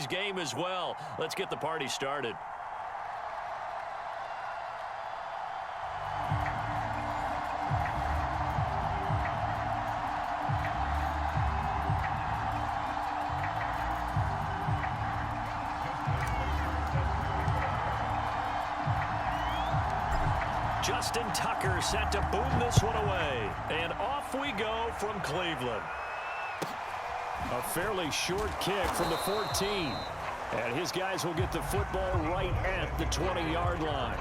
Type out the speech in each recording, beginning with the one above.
today's game as well. Let's get the party started. Justin Tucker set to boom this one away. And off we go from Cleveland. A fairly short kick from the 14. And his guys will get the football right at the 20-yard line.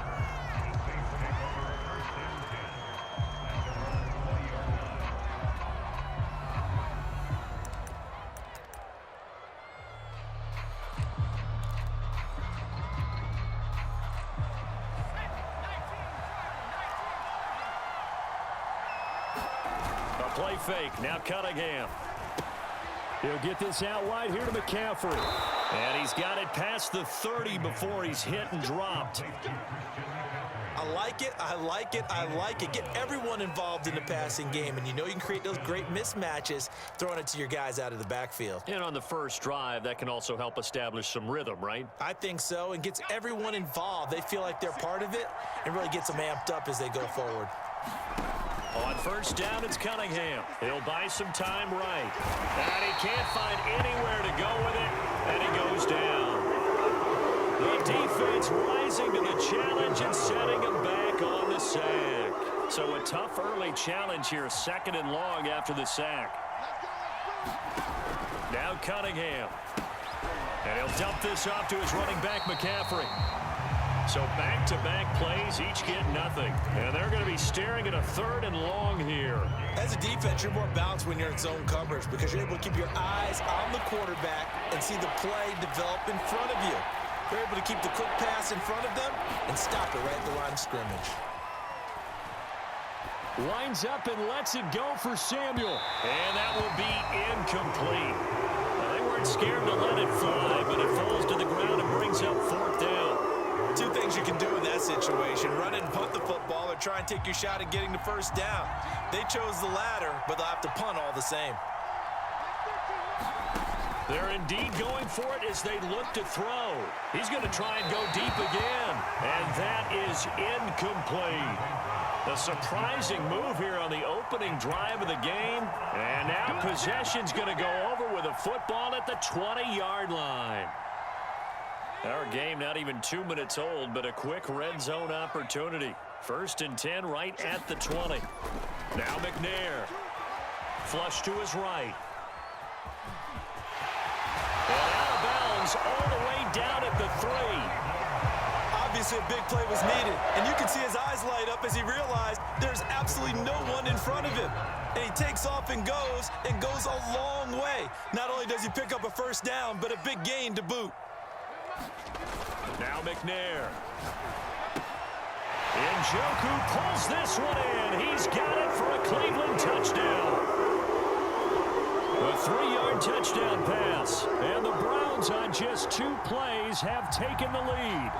Play fake. Now Cunningham. He'll get this out wide here to McCaffrey. And he's got it past the 30 before he's hit and dropped. I like it. I like it. I like it. Get everyone involved in the passing game. And you know you can create those great mismatches throwing it to your guys out of the backfield. And on the first drive, that can also help establish some rhythm, right? I think so. And gets everyone involved. They feel like they're part of it and really gets them amped up as they go forward. On first down, it's Cunningham. He'll buy some time right. And he can't find anywhere to go with it, and he goes down. The defense rising to the challenge and setting him back on the sack. So a tough early challenge here, 2nd and long after the sack. Now Cunningham. And he'll dump this off to his running back, McCaffrey. So back-to-back plays, each get nothing. And they're going to be staring at a 3rd and long here. As a defense, you're more balanced when you're in zone coverage because you're able to keep your eyes on the quarterback and see the play develop in front of you. You're able to keep the quick pass in front of them and stop it right at the line of scrimmage. Lines up and lets it go for Samuel. And that will be incomplete. Now, they weren't scared to let it fly, but it falls to the ground and brings up 4th down. Two things you can do in that situation: run and punt the football, or try and take your shot at getting the first down. They chose the latter, but they'll have to punt all the same. They're indeed going for it as they look to throw. He's going to try and go deep again, and that is incomplete. A surprising move here on the opening drive of the game, and now possession's going to go over with a football at the 20-yard line. Our game not even 2 minutes old, but a quick red zone opportunity. 1st and 10 right at the 20. Now McNair. Flush to his right. And out of bounds all the way down at the 3. Obviously a big play was needed, and you can see his eyes light up as he realized there's absolutely no one in front of him. And he takes off and goes a long way. Not only does he pick up a first down, but a big gain to boot. Now McNair. Njoku pulls this one in. He's got it for a Cleveland touchdown. A 3-yard touchdown pass. And the Browns on just 2 plays have taken the lead.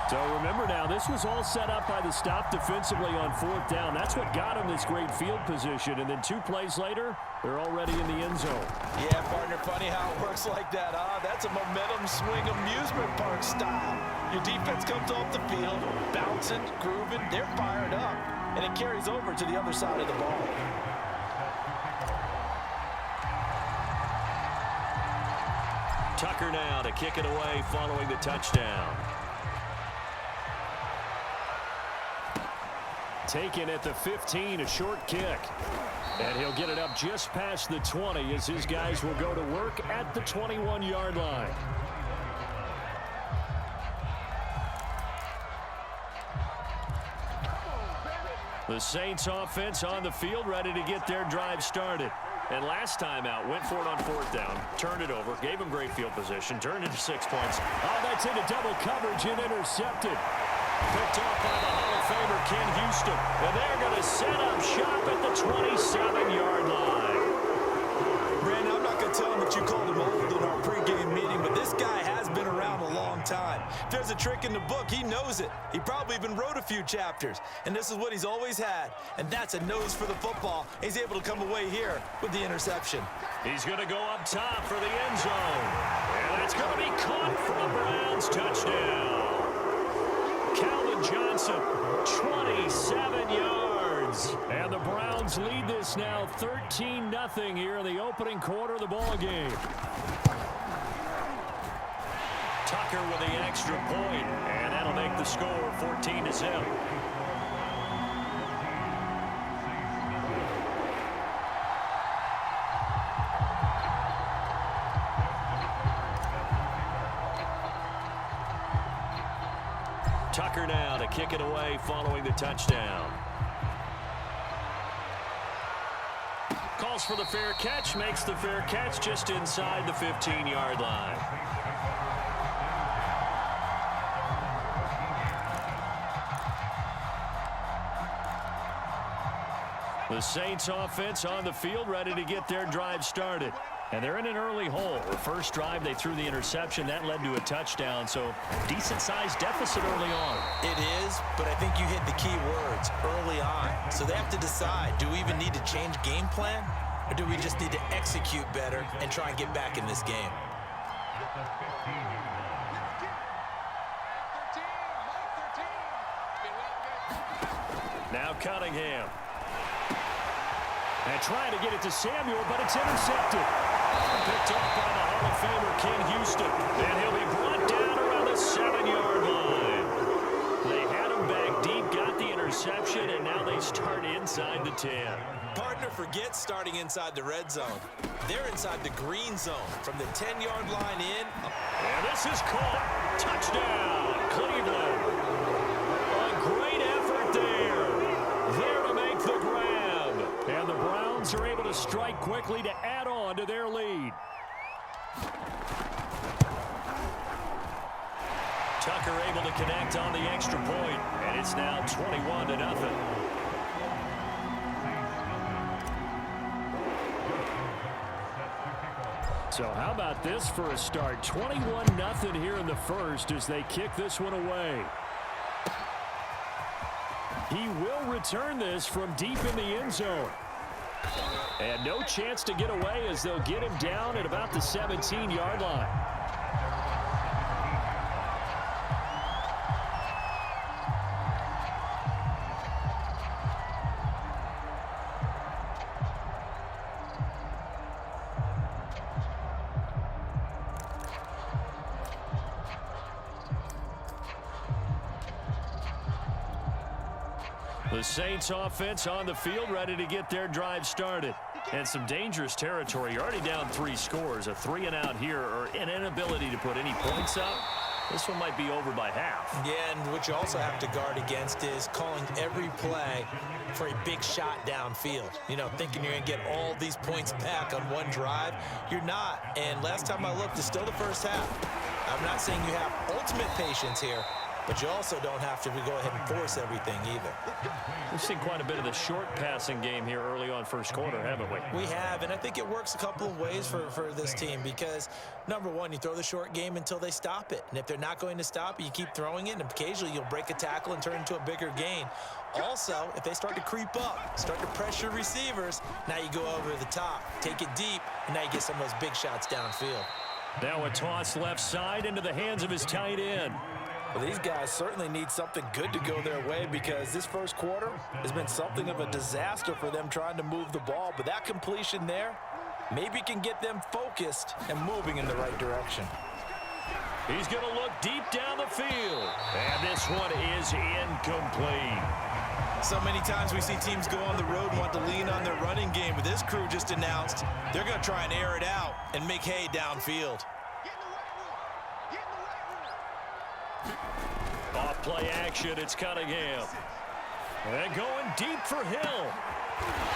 So remember now, this was all set up by the stop defensively on 4th down. That's what got him this great field position. And then 2 plays later, they're already in the end zone. Yeah, partner, funny how it works like that, huh? That's a momentum swing amusement park style. Your defense comes off the field, bouncing, grooving, they're fired up, and it carries over to the other side of the ball. Tucker now to kick it away following the touchdown. Taken at the 15, a short kick. And he'll get it up just past the 20 as his guys will go to work at the 21-yard line. The Saints offense on the field ready to get their drive started. And last time out, went for it on 4th down, turned it over, gave him great field position, turned it to 6 points. Oh, that's into double coverage and intercepted. Picked off by the Hall of Famer Ken Houston. And they're going to set up shop at the 27-yard line. Brandon, I'm not going to tell him that you called him old in our pregame meeting, but this guy has been around a long time. If there's a trick in the book, he knows it. He probably even wrote a few chapters. And this is what he's always had. And that's a nose for the football. He's able to come away here with the interception. He's going to go up top for the end zone. And that's caught for a Browns touchdown. Calvin Johnson, 27 yards. And the Browns lead this now 13-0 here in the opening quarter of the ball game. Tucker with the extra point, and that'll make the score 14-0. Tucker now to kick it away following the touchdown. Calls for the fair catch, makes the fair catch just inside the 15-yard line. The Saints offense on the field ready to get their drive started. And they're in an early hole. The first drive, they threw the interception. That led to a touchdown, so decent-sized deficit early on. It is, but I think you hit the key words, early on. So they have to decide, do we even need to change game plan? Or do we just need to execute better and try and get back in this game? Now Cunningham. And trying to get it to Samuel, but it's intercepted. Picked up by the Hall of Famer Ken Houston. And he'll be brought down around the 7-yard line. They had him back deep, got the interception, and now they start inside the 10. Partner forgets starting inside the red zone. They're inside the green zone. From the 10-yard line in. And this is caught. Touchdown, Cleveland. A great effort there. There to make the grab. And the Browns are able to strike quickly to add on to their lead. Tucker able to connect on the extra point, and it's now 21-0. So how about this for a start? 21-0 here in the first as they kick this one away. He will return this from deep in the end zone. And no chance to get away as they'll get him down at about the 17-yard line. The Saints offense on the field ready to get their drive started. And some dangerous territory. You're already down 3 scores. A 3-and-out here or an inability to put any points up. This one might be over by half. Yeah, and what you also have to guard against is calling every play for a big shot downfield. You know, thinking you're going to get all these points back on one drive. You're not. And last time I looked, it's still the first half. I'm not saying you have ultimate patience here, but you also don't have to go ahead and force everything either. We've seen quite a bit of the short passing game here early on first quarter, haven't we? We have, and I think it works a couple of ways for this team because, number one, you throw the short game until they stop it. And if they're not going to stop it, you keep throwing it, and occasionally you'll break a tackle and turn it into a bigger gain. Also, if they start to creep up, start to pressure receivers, now you go over the top, take it deep, and now you get some of those big shots downfield. Now a toss left side into the hands of his tight end. Well, these guys certainly need something good to go their way because this first quarter has been something of a disaster for them trying to move the ball. But that completion there maybe can get them focused and moving in the right direction. He's going to look deep down the field. And this one is incomplete. So many times we see teams go on the road and want to lean on their running game. But this crew just announced they're going to try and air it out and make hay downfield. Off play action, it's Cunningham. And going deep for Hill.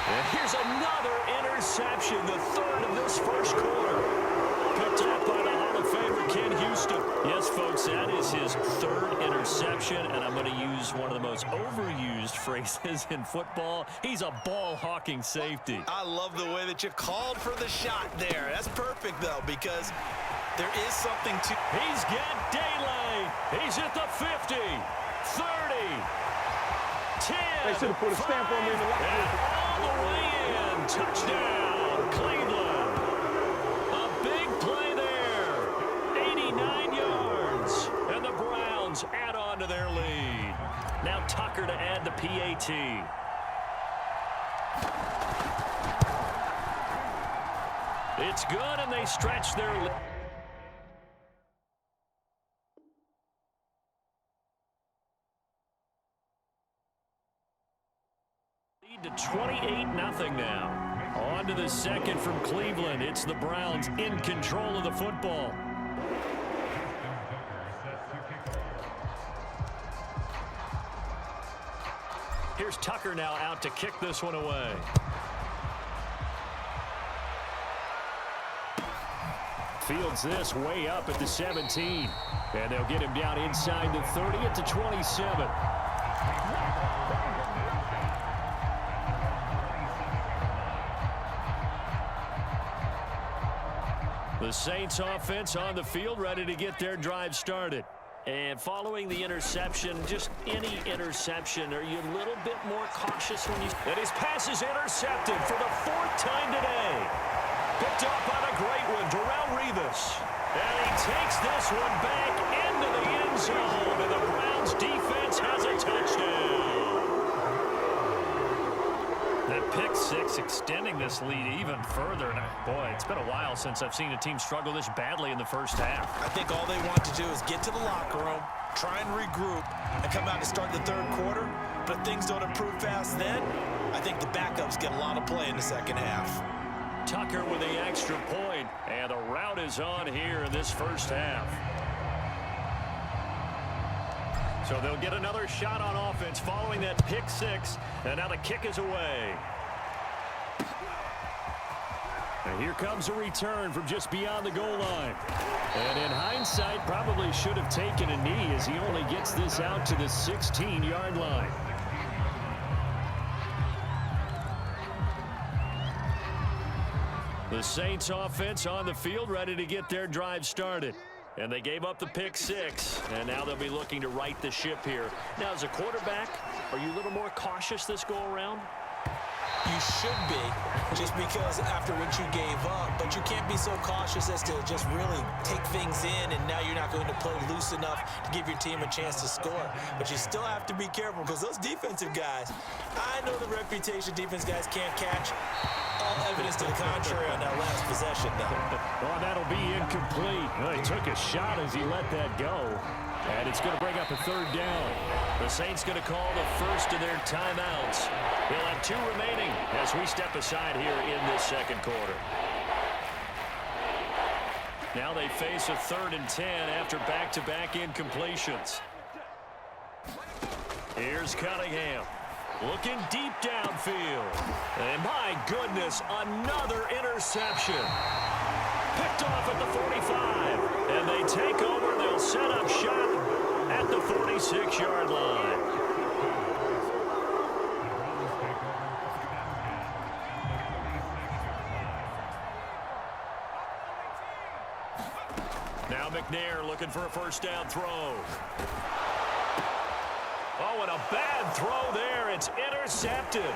And here's another interception, the third of this first quarter. Picked up by the Hall of Famer Ken Houston. Yes, folks, that is his third interception, and I'm going to use one of the most overused phrases in football. He's a ball-hawking safety. I love the way that you called for the shot there. That's perfect, though, because there is something to... He's got daylight. He's at the 50, 30, 10, They should have put a stamp on me in the locker room. and all the way in. Touchdown, Cleveland. A big play there. 89 to their lead. Now Tucker to add the PAT. It's good, and they stretch their lead. To 28-0 now. On to the second from Cleveland. It's the Browns in control of the football. Here's Tucker now out to kick this one away. Fields this way up at the 17. And they'll get him down inside the 30 at the 27. The Saints offense on the field, ready to get their drive started. And following the interception, just any interception, are you a little bit more cautious when you... And his pass is intercepted for the 4th time today. Picked up on a great one, Darrelle Revis. And he takes this one back into the end zone, and the Browns defense has a touchdown. That pick six extending this lead even further. Now, boy, it's been a while since I've seen a team struggle this badly in the first half. I think all they want to do is get to the locker room, try and regroup, and come out to start the third quarter. But if things don't improve fast then, I think the backups get a lot of play in the second half. Tucker with the extra point, and the route is on here in this first half. So they'll get another shot on offense following that pick six, and now the kick is away. And here comes a return from just beyond the goal line. And in hindsight, probably should have taken a knee as he only gets this out to the 16-yard line. The Saints offense on the field, ready to get their drive started. And they gave up the pick six, and now they'll be looking to right the ship here. Now, as a quarterback, are you a little more cautious this go-around? You should be, just because after what you gave up, but you can't be so cautious as to just really take things in, and now you're not going to play loose enough to give your team a chance to score. But you still have to be careful, because those defensive guys, I know the reputation defense guys can't catch. All evidence to the contrary on that last possession, though. Well, that'll be incomplete. Well, he took a shot as he let that go. And it's going to bring up a third down. The Saints going to call the first of their timeouts. They'll have 2 remaining as we step aside here in this second quarter. Now they face a 3rd and 10 after back-to-back incompletions. Here's Cunningham. Looking deep downfield. And my goodness, another interception. Picked off at the 45. And they take over. They'll set up shop at the 46-yard line. Now McNair looking for a first down throw. Oh, and a bad throw there. It's intercepted.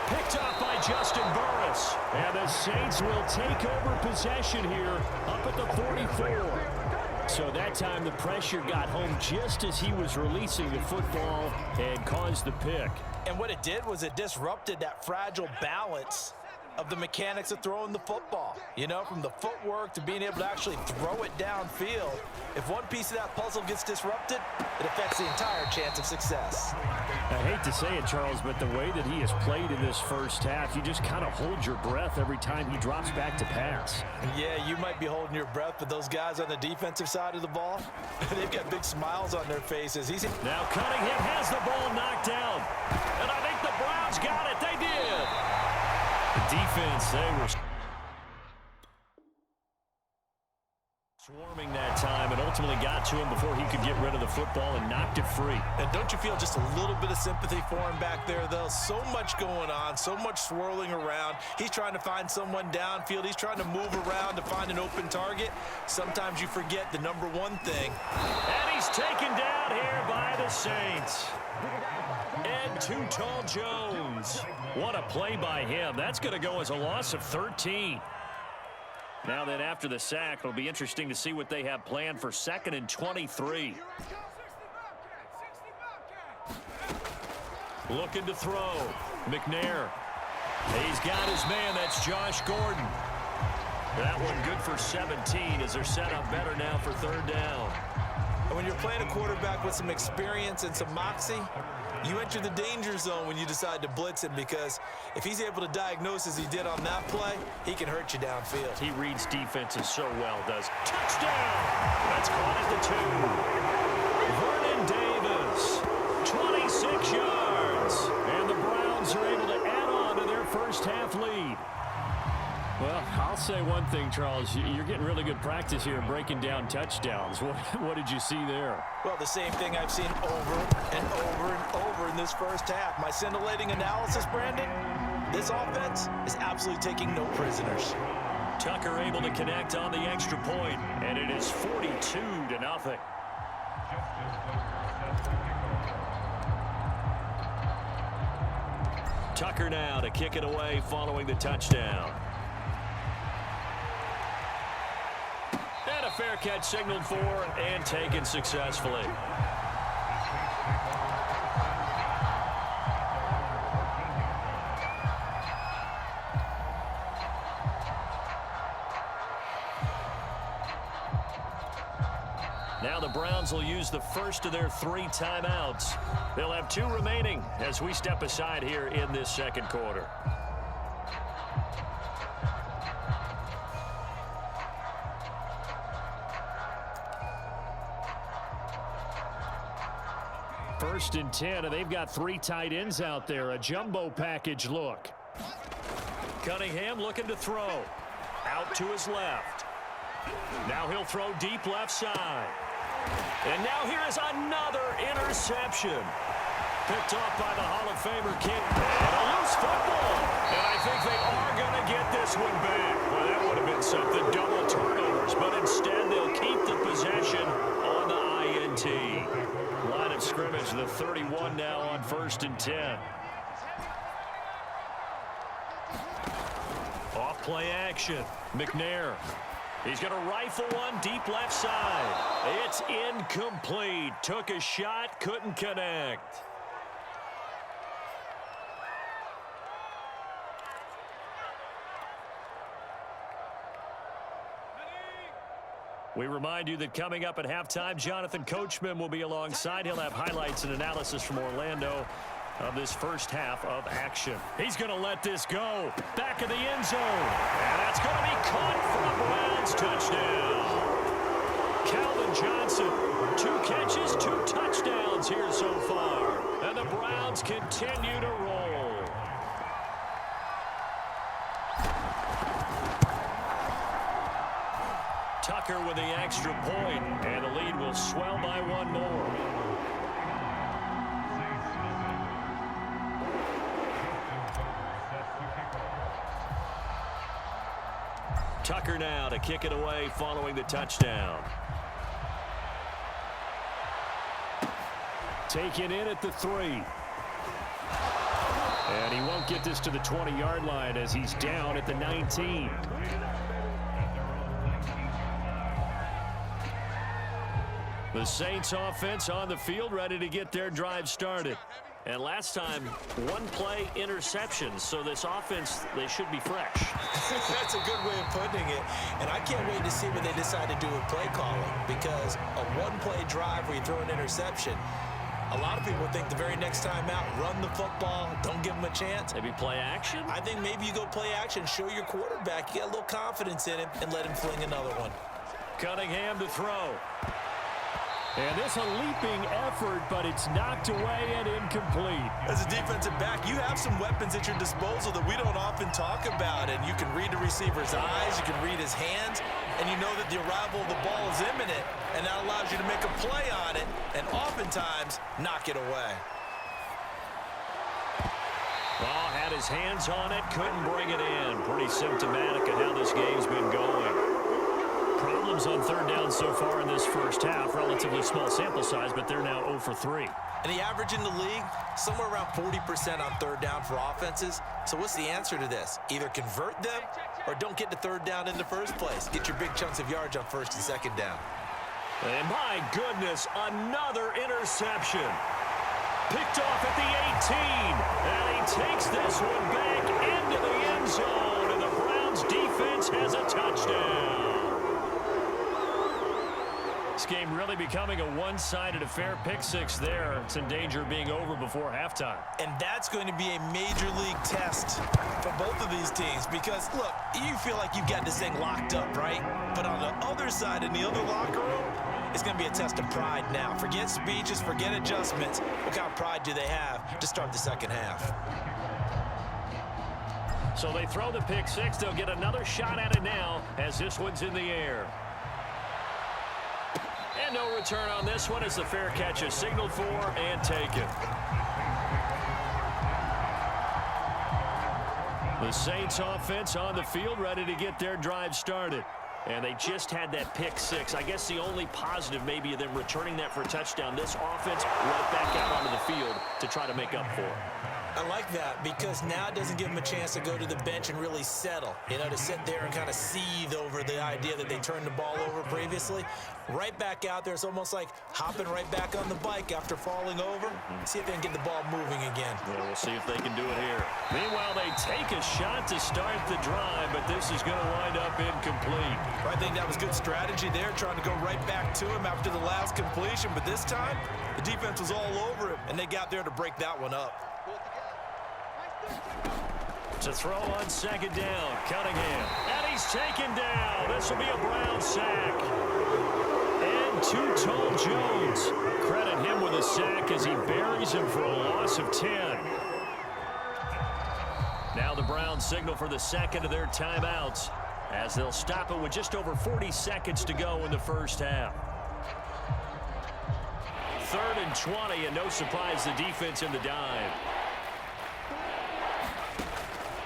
Picked up by Justin Burris. And the Saints will take over possession here up at the 44. So that time the pressure got home just as he was releasing the football and caused the pick. And what it did was it disrupted that fragile balance of the mechanics of throwing the football. You know, from the footwork to being able to actually throw it downfield. If one piece of that puzzle gets disrupted, it affects the entire chance of success. I hate to say it, Charles, but the way that he has played in this first half, you just kind of hold your breath every time he drops back to pass. Yeah, you might be holding your breath, but those guys on the defensive side of the ball, they've got big smiles on their faces. Now Cunningham has the ball knocked down. And I think the Browns got it. They did. The defense, they were swarming that time and ultimately got to him before he could get rid of the football and knocked it free. And don't you feel just a little bit of sympathy for him back there, though? So much going on, so much swirling around. He's trying to find someone downfield. He's trying to move around to find an open target. Sometimes you forget the number one thing. And he's taken down here by the Saints. And Too Tall Jones. What a play by him. That's going to go as a loss of 13. Now then, after the sack, it'll be interesting to see what they have planned for 2nd and 23. Looking to throw. McNair. He's got his man. That's Josh Gordon. That one good for 17 as they're set up better now for third down. And when you're playing a quarterback with some experience and some moxie, you enter the danger zone when you decide to blitz him, because if he's able to diagnose as he did on that play, he can hurt you downfield. He reads defenses so well, does. Touchdown! That's caught at the 2. Vernon Davis, 26 yards. And the Browns are able to add on to their first half lead. Well, I'll say one thing, Charles. You're getting really good practice here breaking down touchdowns. What did you see there? Well, the same thing I've seen over and over and over in this first half. My scintillating analysis, Brandon, this offense is absolutely taking no prisoners. Tucker able to connect on the extra point, and it is 42-0. Tucker now to kick it away following the touchdown. And a fair catch signaled for and taken successfully. Now the Browns will use the first of their 3 timeouts. They'll have 2 remaining as we step aside here in this second quarter. First and 10, and they've got 3 tight ends out there. A jumbo package look. Cunningham looking to throw. Out to his left. Now he'll throw deep left side. And now here is another interception. Picked off by the Hall of Famer King. And a loose football. And I think they are going to get this one back. Well, that would have been something. Double turnovers. But instead, they'll keep the possession on the INT. Line of scrimmage, the 31 now on 1st and 10. Off play action. McNair. He's going to rifle one deep left side. It's incomplete. Took a shot, couldn't connect. We remind you that coming up at halftime, Jonathan Coachman will be alongside. He'll have highlights and analysis from Orlando of this first half of action. He's going to let this go. Back of the end zone. And that's going to be caught for a Browns touchdown. Calvin Johnson, 2 catches, 2 touchdowns here so far. And the Browns continue to roll. Tucker with the extra point, and the lead will swell by 1 more. Tucker now to kick it away following the touchdown. Taken in at the 3. And he won't get this to the 20-yard line as he's down at the 19. The Saints offense on the field, ready to get their drive started. And last time, 1-play interception. So this offense, they should be fresh. That's a good way of putting it. And I can't wait to see what they decide to do with play calling, because a 1-play drive where you throw an interception, a lot of people think the very next time out, run the football, don't give them a chance. Maybe play action? I think maybe you go play action, show your quarterback you got a little confidence in him, and let him fling another one. Cunningham to throw. And this a leaping effort, but it's knocked away and incomplete. As a defensive back, you have some weapons at your disposal that we don't often talk about. And you can read the receiver's eyes, you can read his hands, and you know that the arrival of the ball is imminent, and that allows you to make a play on it and oftentimes knock it away. Well, had his hands on it, couldn't bring it in. Pretty symptomatic of how this game's been going. Problems on third down so far in this first half. Relatively small sample size, but they're now 0 for 3. And the average in the league, somewhere around 40% on third down for offenses. So what's the answer to this? Either convert them or don't get to third down in the first place. Get your big chunks of yards on first and second down. And my goodness, another interception. Picked off at the 18. And he takes this one back into the end zone. And the Browns defense has a touchdown. This game really becoming a one-sided affair. Pick six there. It's in danger of being over before halftime. And that's going to be a major league test for both of these teams because, look, you feel like you've got this thing locked up, right? But on the other side, in the other locker room, it's going to be a test of pride now. Forget speeches, forget adjustments. What kind of pride do they have to start the second half? So they throw the pick six. They'll get another shot at it now as this one's in the air. And no return on this one as the fair catch is signaled for and taken. The Saints offense on the field ready to get their drive started. And they just had that pick six. I guess the only positive maybe of them returning that for a touchdown. This offense right back out onto the field to try to make up for it. I like that because now it doesn't give them a chance to go to the bench and really settle, you know, to sit there and kind of seethe over the idea that they turned the ball over previously. Right back out there, it's almost like hopping right back on the bike after falling over. See if they can get the ball moving again. Well, we'll see if they can do it here. Meanwhile, they take a shot to start the drive, but this is going to wind up incomplete. I think that was good strategy there, trying to go right back to him after the last completion. But this time, the defense was all over him, and they got there to break that one up. To throw on second down, Cunningham. And he's taken down. This will be a Brown sack. And too tall Jones. Credit him with a sack as he buries him for a loss of 10. Now the Browns signal for the second of their timeouts as they'll stop it with just over 40 seconds to go in the first half. 3rd and 20, and no surprise the defense in the dive.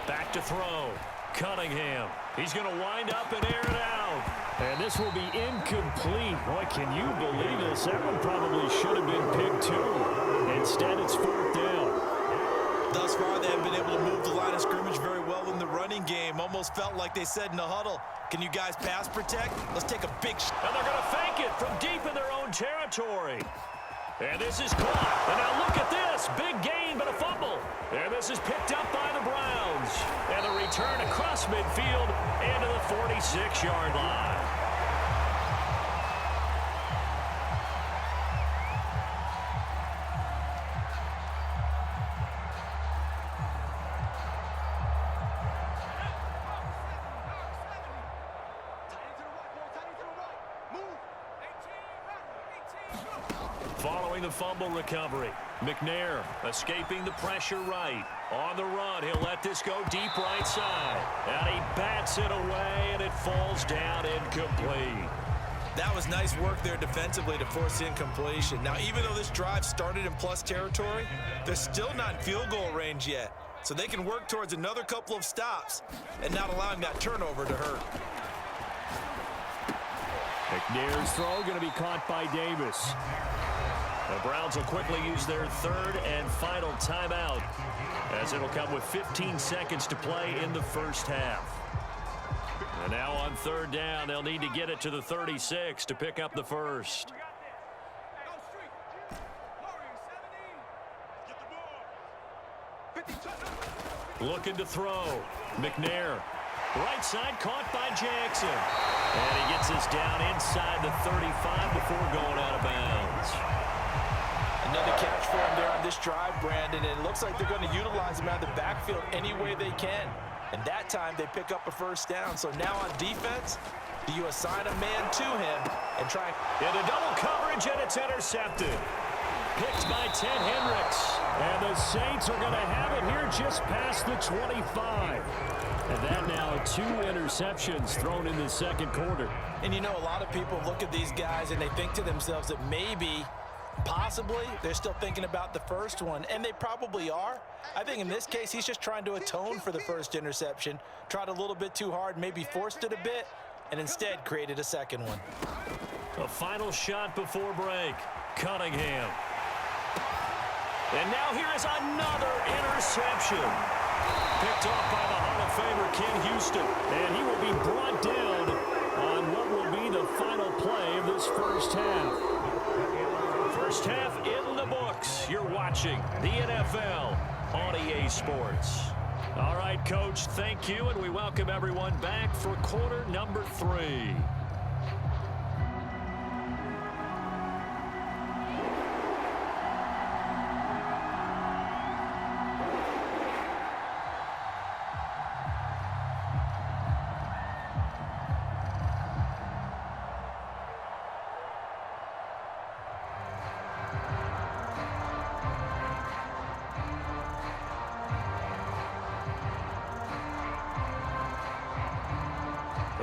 Back to throw. Cunningham. He's going to wind up and air it out. And this will be incomplete. Boy, can you believe this? That one probably should have been picked too. Instead, it's 4th down. Thus far, they have been able to move the line of scrimmage very well in the running game. Almost felt like they said in the huddle, can you guys pass protect? Let's take a big shot. And they're going to fake it from deep in their own territory. And this is caught. And now look at this. Big gain, but a fumble. And this is picked up by the Browns. And the return across midfield into the 46-yard line. Following the fumble recovery, McNair escaping the pressure right. On the run, he'll let this go deep right side. And he bats it away, and it falls down incomplete. That was nice work there defensively to force incompletion. Now, even though this drive started in plus territory, they're still not in field goal range yet. So they can work towards another couple of stops and not allowing that turnover to hurt. McNair's throw going to be caught by Davis. The Browns will quickly use their 3rd and final timeout as it'll come with 15 seconds to play in the first half. And now on 3rd down, they'll need to get it to the 36 to pick up the first. Looking to throw. McNair. Right side caught by Jackson. And he gets this down inside the 35 before going out of bounds. Another catch for him there on this drive, Brandon. And it looks like they're going to utilize him out of the backfield any way they can. And that time they pick up a first down. So now on defense, do you assign a man to him and try into double coverage, and it's intercepted. Picked by Ted Hendricks. And the Saints are going to have it here just past the 25. And that now 2 interceptions thrown in the second quarter. And you know, a lot of people look at these guys and they think to themselves that maybe, possibly, they're still thinking about the first one. And they probably are. I think in this case, he's just trying to atone for the first interception. Tried a little bit too hard, maybe forced it a bit, and instead created a second one. A final shot before break. Cunningham. And now here is another interception. Picked off by the Hall of Famer Ken Houston. And he will be brought down on what will be the final play of this first half. First half in the books. You're watching the NFL on EA Sports. All right, Coach, thank you, and we welcome everyone back for quarter number 3.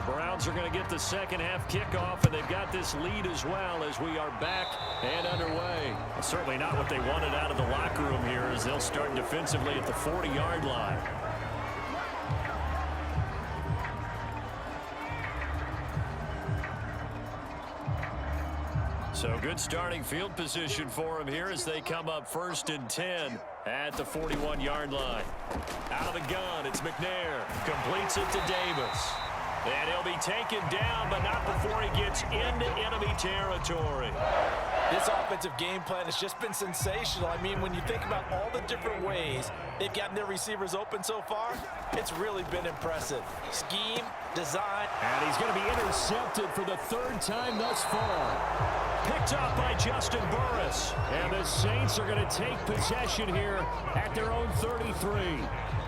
Browns are going to get the second half kickoff, and they've got this lead as well as we are back and underway. Well, certainly not what they wanted out of the locker room here as they'll start defensively at the 40-yard line. So good starting field position for him here as they come up 1st and 10 at the 41-yard line. Out of the gun, it's McNair. Completes it to Davis. And he'll be taken down, but not before he gets into enemy territory. This offensive game plan has just been sensational. I mean, when you think about all the different ways they've gotten their receivers open so far, it's really been impressive. Scheme, design. And he's going to be intercepted for the 3rd time thus far. Picked up by Justin Burris. And the Saints are going to take possession here at their own 33.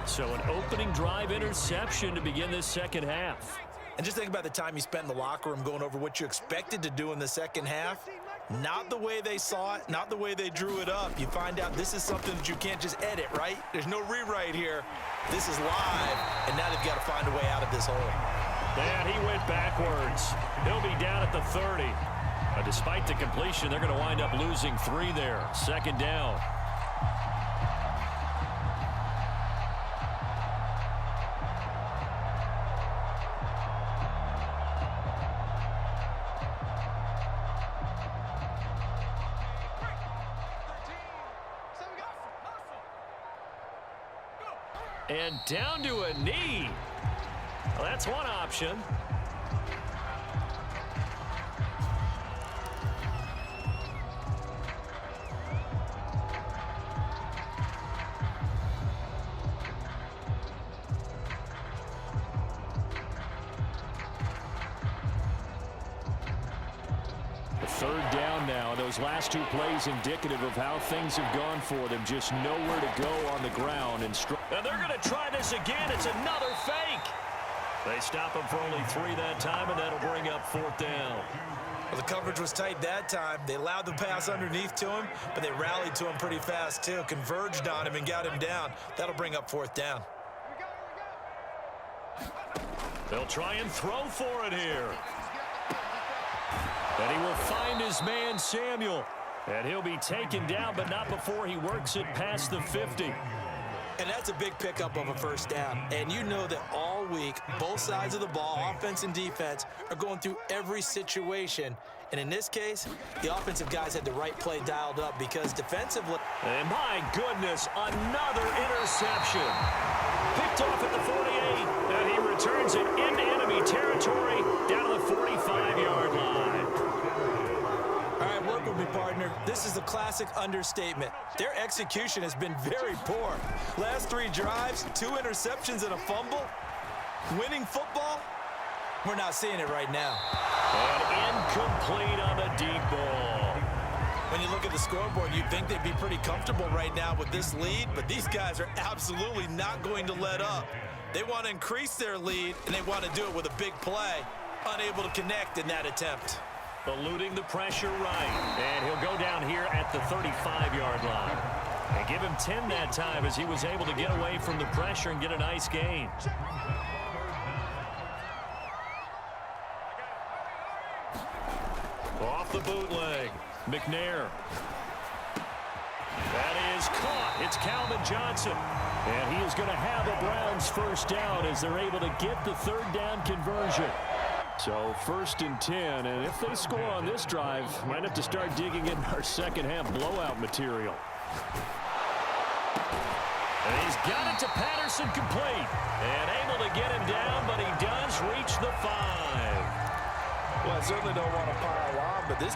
So an opening drive interception to begin this second half. And just think about the time you spent in the locker room going over what you expected to do in the second half. Not the way they saw it, not the way they drew it up. You find out this is something that you can't just edit, right? There's no rewrite here. This is live, and now they've got to find a way out of this hole. And he went backwards. He'll be down at the 30. Despite the completion, they're going to wind up losing 3 there. 2nd down. And down to a knee. Well, that's one option. Third down now. Those last 2 plays indicative of how things have gone for them. Just nowhere to go on the ground. And they're going to try this again. It's another fake. They stop him for only 3 that time, and that'll bring up 4th down. Well, the coverage was tight that time. They allowed the pass underneath to him, but they rallied to him pretty fast, too. Converged on him and got him down. That'll bring up 4th down. They'll try and throw for it here. And he will find his man, Samuel. And he'll be taken down, but not before he works it past the 50. And that's a big pickup of a 1st down. And you know that all week, both sides of the ball, offense and defense, are going through every situation. And in this case, the offensive guys had the right play dialed up because defensively... And my goodness, another interception. Picked off at the 48, and he returns it into enemy territory down to the 45-yard line. All right, work with me, partner. This is a classic understatement. Their execution has been very poor. Last 3 drives, 2 interceptions and a fumble. Winning football? We're not seeing it right now. And incomplete on the deep ball. When you look at the scoreboard, you'd think they'd be pretty comfortable right now with this lead, but these guys are absolutely not going to let up. They want to increase their lead, and they want to do it with a big play. Unable to connect in that attempt. Eluding the pressure right. And he'll go down here at the 35-yard line. And give him 10 that time as he was able to get away from the pressure and get a nice gain. Off the bootleg. McNair. That is caught. It's Calvin Johnson. And he is going to have a Browns 1st down as they're able to get the 3rd down conversion. So 1st and 10, and if they score on this drive, might have to start digging in our second half blowout material. And he's got it to Patterson complete. And able to get him down, but he does reach the 5. Well, I certainly don't want to pile on, but this